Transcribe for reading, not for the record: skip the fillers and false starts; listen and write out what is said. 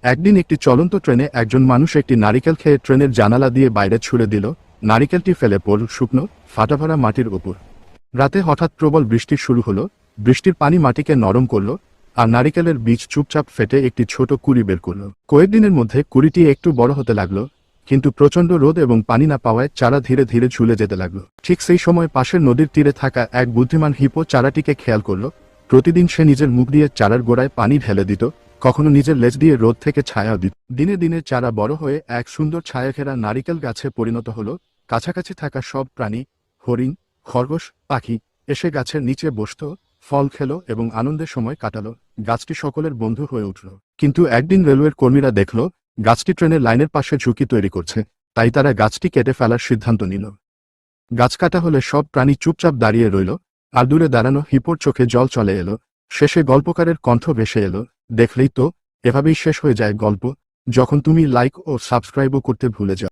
একদিন একটি চলন্ত ট্রেনে একজন মানুষ একটি নারিকেল খেয়ে ট্রেনের জানালা দিয়ে বাইরে ছুড়ে দিল। নারিকেলটি ফেলে পড়ল শুকনো ফাটাভরা মাটির উপর। রাতে হঠাৎ প্রবল বৃষ্টি শুরু হলো। বৃষ্টির পানি মাটিকে নরম করল, আর নারিকেলের বীজ চুপচাপ ফেটে একটি ছোট কুঁড়ি বের করল। কয়েকদিনের মধ্যে কুঁড়িটি একটু বড় হতে লাগলো, কিন্তু প্রচণ্ড রোদ এবং পানি না পাওয়ায় চারা ধীরে ধীরে ঝুলে যেতে লাগলো। ঠিক সেই সময় পাশের নদীর তীরে থাকা এক বুদ্ধিমান হিপো চারাটিকে খেয়াল করল। প্রতিদিন সে নিজের মুখ দিয়ে চারার গোড়ায় পানি ঢেলে দিত, কখনো নিজের লেজ দিয়ে রোদ থেকে ছায়া দিত। দিনে দিনে চারা বড় হয়ে এক সুন্দর ছায়াঘেরা নারিকেল গাছে পরিণত হলো। কাছাকাছি থাকা সব প্রাণী, হরিণ, খরগোশ, পাখি এসে গাছের নিচে বসত, ফল খেলো এবং আনন্দের সময় কাটালো। গাছটি সকলের বন্ধু হয়ে উঠল। কিন্তু একদিন রেলওয়ের কর্মীরা দেখল গাছটি ট্রেনের লাইনের পাশে ঝুঁকি তৈরি করছে, তাই তারা গাছটি কেটে ফেলার সিদ্ধান্ত নিল। গাছ কাটা হলে সব প্রাণী চুপচাপ দাঁড়িয়ে রইল, আর দূরে দাঁড়ানো হিপোর চোখে জল চলে এলো। শেষে গল্পকারের কণ্ঠ ভেসে এলো, দেখলেই তো, এভাবেই শেষ হয়ে যায় গল্প, যখন তুমি লাইক ও সাবস্ক্রাইবও করতে ভুলে যাও।